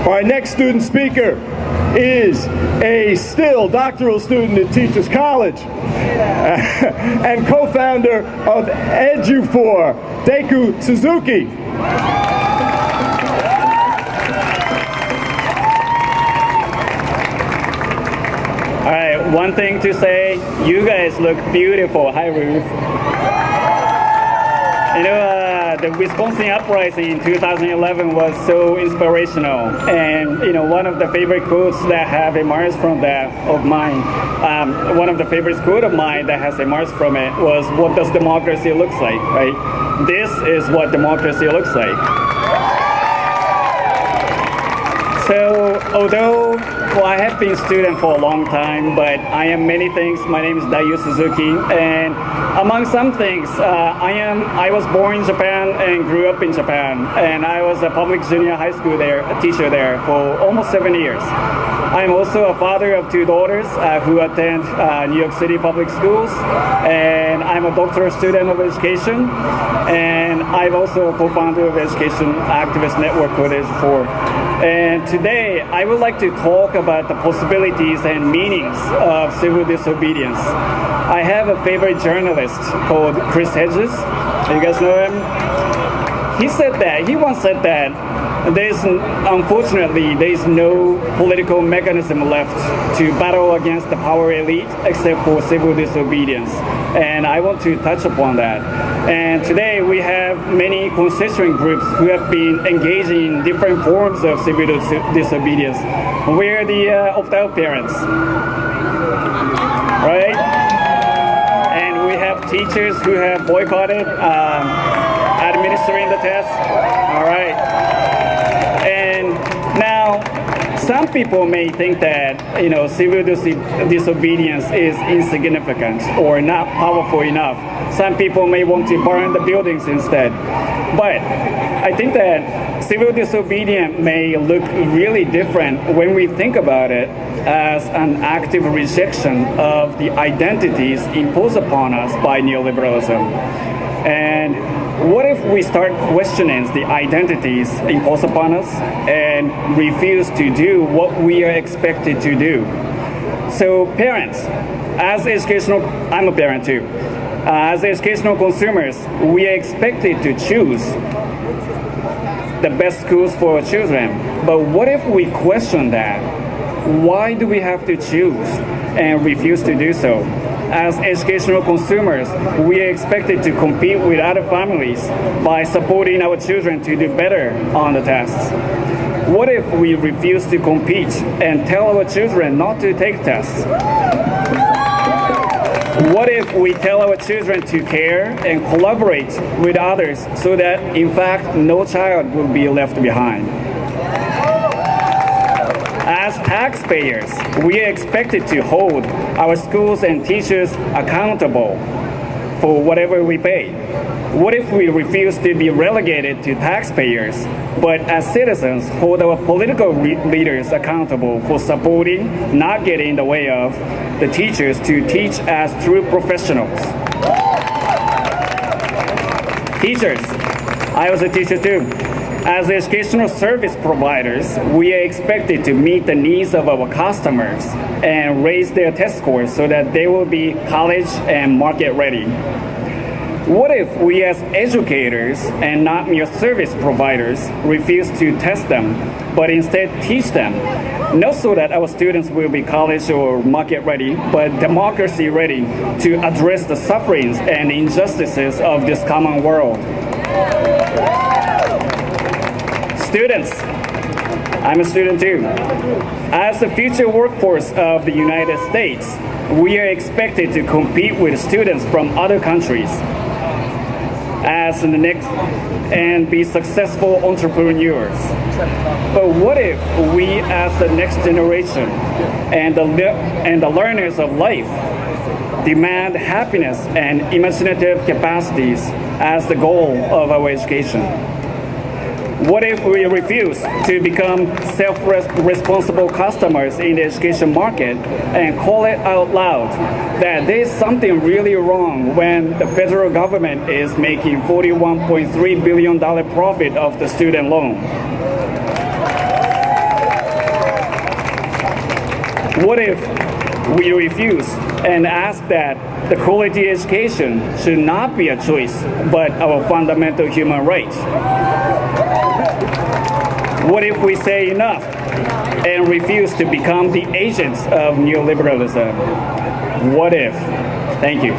Our next student speaker is a still doctoral student at Teachers College and co-founder of Edu4, Daiyu Suzuki. All right, one thing to say, you guys look beautiful. Hi, Ruth. You know, the Wisconsin uprising in 2011 was so inspirational, and you know, one of the favorite quotes that have emerged from that of mine, one of the favorite quotes of mine that has emerged from it was, "What does democracy looks like?" Right? This is what democracy looks like. So, although I have been a student for a long time, but I am many things. My name is Daiyu Suzuki, and among some things, I was born in Japan and grew up in Japan, and I was a public junior high school teacher there for almost 7 years. I'm also a father of 2 daughters who attend New York City public schools, and I'm a doctoral student of education, and I'm also a co-founder of Education Activist Network called Edu4. And today, I would like to talk about the possibilities and meanings of civil disobedience. I have a favorite journalist called Chris Hedges. You guys know him? He once said that unfortunately, there's no political mechanism left to battle against the power elite except for civil disobedience. And I want to touch upon that. And today we have many constituent groups who have been engaging in different forms of civil disobedience. We're the opt-out parents, right? And we have teachers who have boycotted administering the test. All right. And now, some people may think that civil disobedience is insignificant or not powerful enough. Some people may want to burn the buildings instead. But I think that civil disobedience may look really different when we think about it as an active rejection of the identities imposed upon us by neoliberalism. And what if we start questioning the identities imposed upon us and refuse to do what we are expected to do? So parents, I'm a parent too. As educational consumers, we are expected to choose the best schools for our children. But what if we question that? Why do we have to choose and refuse to do so? As educational consumers, we are expected to compete with other families by supporting our children to do better on the tests. What if we refuse to compete and tell our children not to take tests? What if we tell our children to care and collaborate with others so that, in fact, no child will be left behind? As taxpayers, we are expected to hold our schools and teachers accountable for whatever we pay. What if we refuse to be relegated to taxpayers, but as citizens hold our political leaders accountable for supporting, not getting in the way of, the teachers to teach as true professionals? Teachers, I was a teacher too. As educational service providers, we are expected to meet the needs of our customers and raise their test scores so that they will be college and market ready. What if we as educators and not mere service providers refuse to test them, but instead teach them, not so that our students will be college or market ready, but democracy ready to address the sufferings and injustices of this common world? Students, I'm a student too. As the future workforce of the United States, we are expected to compete with students from other countries and be successful entrepreneurs. But what if we, as the next generation and the learners of life, demand happiness and imaginative capacities as the goal of our education? What if we refuse to become self-responsible customers in the education market and call it out loud that there's something really wrong when the federal government is making $41.3 billion profit of the student loan? What if we refuse and ask that the quality education should not be a choice, but our fundamental human rights? What if we say enough and refuse to become the agents of neoliberalism? What if? Thank you.